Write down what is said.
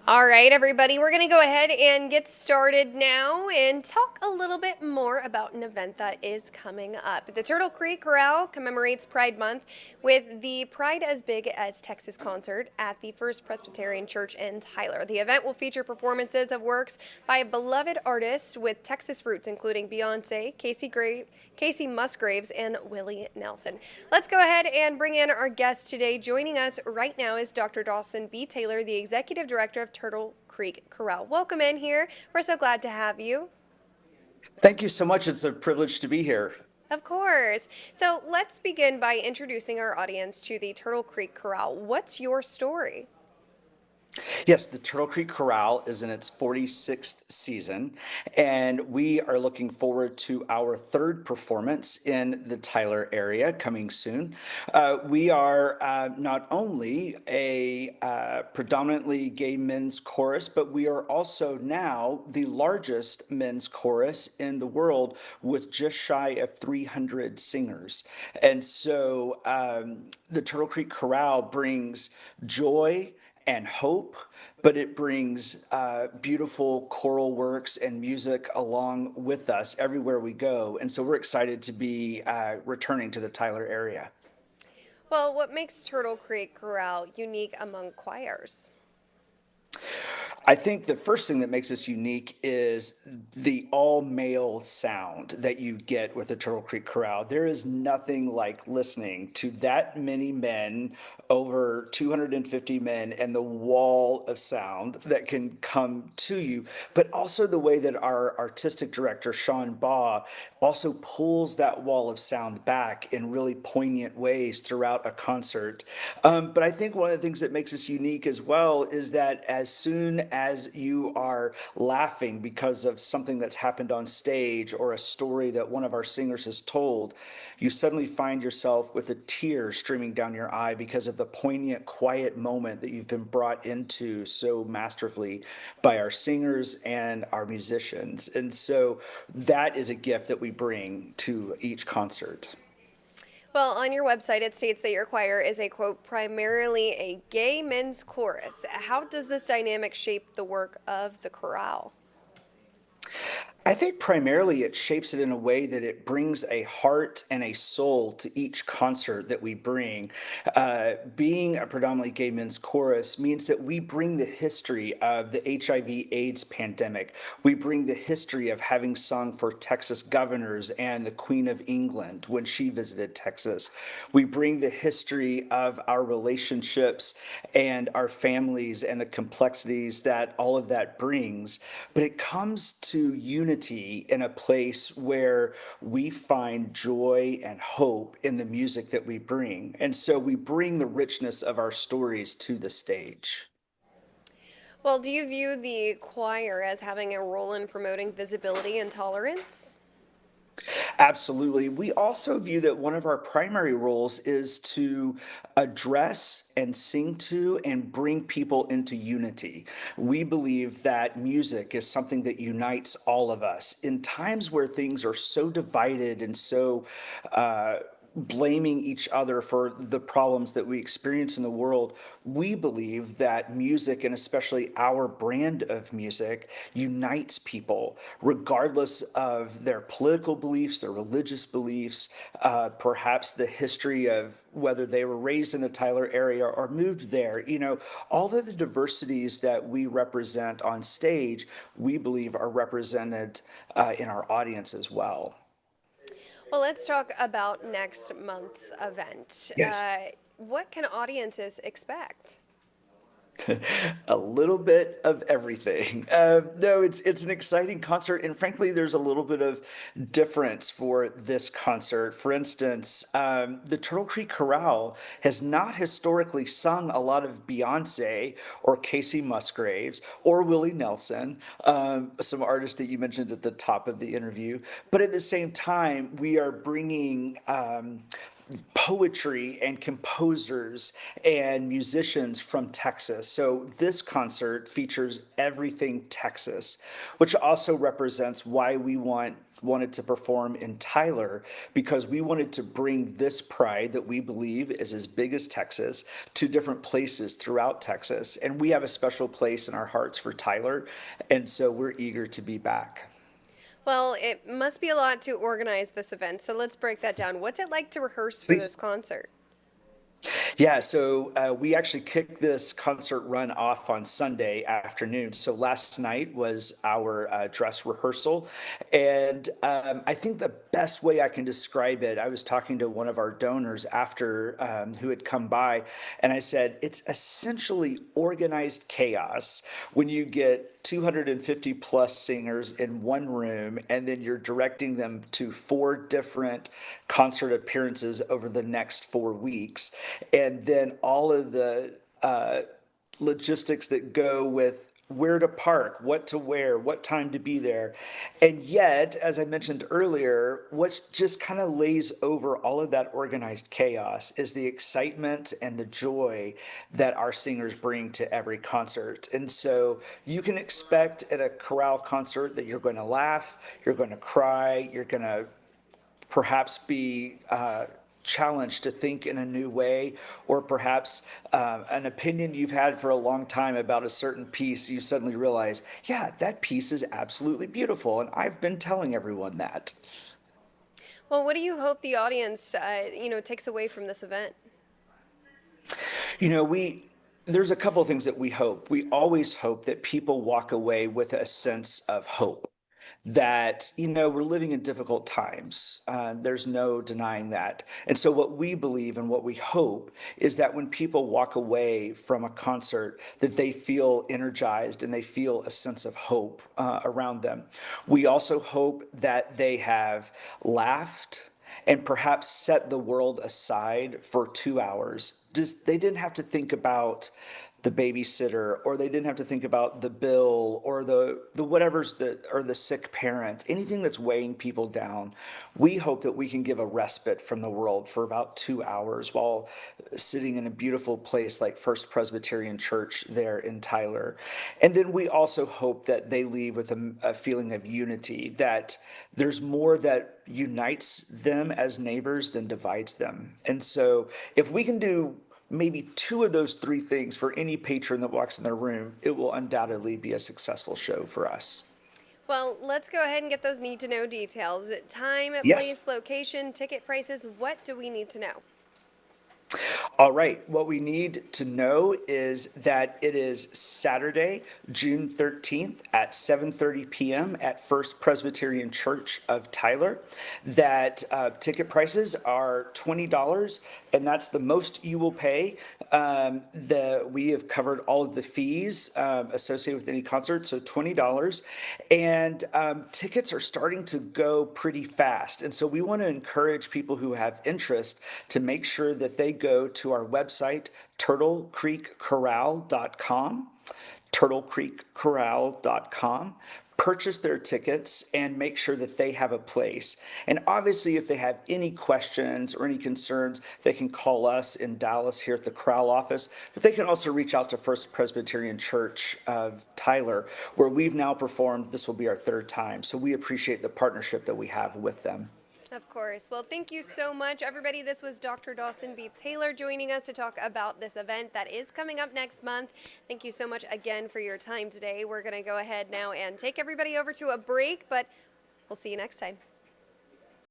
All right, everybody, we're going to go ahead and get started now and talk a little bit more about an event that is coming up. The Turtle Creek Chorale commemorates Pride Month with the Pride as Big as Texas concert at the First Presbyterian Church in Tyler. The event will feature performances of works by beloved artists with Texas roots, including Beyonce, Casey Musgraves, and Willie Nelson. Let's go ahead and bring in our guest today. Joining us right now is Dr. Dawson B. Taylor, the Executive Director of Turtle Creek Chorale. Welcome in here. We're so glad to have you. Thank you so much. It's a privilege to be here. Of course. So let's begin by introducing our audience to the Turtle Creek Chorale. What's your story? Yes, the Turtle Creek Chorale is in its 46th season, and we are looking forward to our third performance in the Tyler area coming soon. We are not only a predominantly gay men's chorus, but we are also now the largest men's chorus in the world with just shy of 300 singers. And so the Turtle Creek Chorale brings joy and hope, but it brings beautiful choral works and music along with us everywhere we go. And so we're excited to be returning to the Tyler area. Well, what makes Turtle Creek Chorale unique among choirs? I think the first thing that makes us unique is the all male sound that you get with the Turtle Creek Chorale. There is nothing like listening to that many men, over 250 men, and the wall of sound that can come to you, but also the way that our artistic director, Sean Baugh, also pulls that wall of sound back in really poignant ways throughout a concert. But I think one of the things that makes us unique as well is that as soon as you are laughing because of something that's happened on stage or a story that one of our singers has told, you suddenly find yourself with a tear streaming down your eye because of the poignant, quiet moment that you've been brought into so masterfully by our singers and our musicians. And so that is a gift that we bring to each concert. Well, on your website, it states that your choir is a quote, primarily a gay men's chorus. How does this dynamic shape the work of the chorale? I think primarily it shapes it in a way that it brings a heart and a soul to each concert that we bring. Being a predominantly gay men's chorus means that we bring the history of the HIV/AIDS pandemic. We bring the history of having sung for Texas governors and the Queen of England when she visited Texas. We bring the history of our relationships and our families and the complexities that all of that brings. But it comes to unity in a place where we find joy and hope in the music that we bring. And so we bring the richness of our stories to the stage. Well, do you view the choir as having a role in promoting visibility and tolerance? Absolutely. We also view that one of our primary roles is to address and sing to and bring people into unity. We believe that music is something that unites all of us. In times where things are so divided and so blaming each other for the problems that we experience in the world, we believe that music, and especially our brand of music, unites people regardless of their political beliefs, their religious beliefs, perhaps the history of whether they were raised in the Tyler area or moved there. All of the diversities that we represent on stage, we believe are represented in our audience as well. Well, let's talk about next month's event. Yes. What can audiences expect? A little bit of everything. No, it's an exciting concert, and frankly, there's a little bit of difference for this concert. For instance, the Turtle Creek Chorale has not historically sung a lot of Beyonce or Casey Musgraves or Willie Nelson, some artists that you mentioned at the top of the interview. But at the same time, we are bringing poetry and composers and musicians from Texas. So this concert features everything Texas, which also represents why we wanted to perform in Tyler, because we wanted to bring this pride that we believe is as big as Texas to different places throughout Texas. And we have a special place in our hearts for Tyler, and so we're eager to be back. Well, it must be a lot to organize this event, so let's break that down. What's it like to rehearse for Please. this concert? Yeah, so we actually kicked this concert run off on Sunday afternoon. So last night was our dress rehearsal. And I think the best way I can describe it, I was talking to one of our donors after who had come by, and I said, it's essentially organized chaos when you get 250 plus singers in one room, and then you're directing them to 4 different concert appearances over the next 4 weeks. And then all of the logistics that go with where to park, what to wear, what time to be there. And yet, as I mentioned earlier, what just kind of lays over all of that organized chaos is the excitement and the joy that our singers bring to every concert. And so you can expect at a chorale concert that you're going to laugh, you're going to cry, you're going to perhaps be challenged to think in a new way, or perhaps an opinion you've had for a long time about a certain piece, you suddenly realize, yeah, that piece is absolutely beautiful, and I've been telling everyone that. Well, what do you hope the audience, takes away from this event? You know, there's a couple of things that we hope. We always hope that people walk away with a sense of hope that, we're living in difficult times. There's no denying that. And so, what we believe and what we hope is that when people walk away from a concert, that they feel energized and they feel a sense of hope around them. We also hope that they have laughed and perhaps set the world aside for 2 hours. Just they didn't have to think about the babysitter, or they didn't have to think about the bill, or the whatever's the or the sick parent, anything that's weighing people down. We hope that we can give a respite from the world for about 2 hours while sitting in a beautiful place like First Presbyterian Church there in Tyler. And then we also hope that they leave with a feeling of unity, that there's more that unites them as neighbors than divides them. And so if we can do maybe 2 of those 3 things for any patron that walks in their room, it will undoubtedly be a successful show for us. Well, let's go ahead and get those need to know details. Time, Yes. place, location, ticket prices. What do we need to know? All right. What we need to know is that it is Saturday, June 13th at 7:30 p.m. at First Presbyterian Church of Tyler. That ticket prices are $20, and that's the most you will pay. We have covered all of the fees associated with any concert, so $20. And tickets are starting to go pretty fast. And so we want to encourage people who have interest to make sure that they go to our website, turtlecreekchorale.com, turtlecreekchorale.com, purchase their tickets and make sure that they have a place. And obviously, if they have any questions or any concerns, they can call us in Dallas here at the chorale office, but they can also reach out to First Presbyterian Church of Tyler, where we've now performed. This will be our 3rd time. So we appreciate the partnership that we have with them. Of course. Well, thank you so much, everybody. This was Dr. Dawson B. Taylor joining us to talk about this event that is coming up next month. Thank you so much again for your time today. We're going to go ahead now and take everybody over to a break, but we'll see you next time.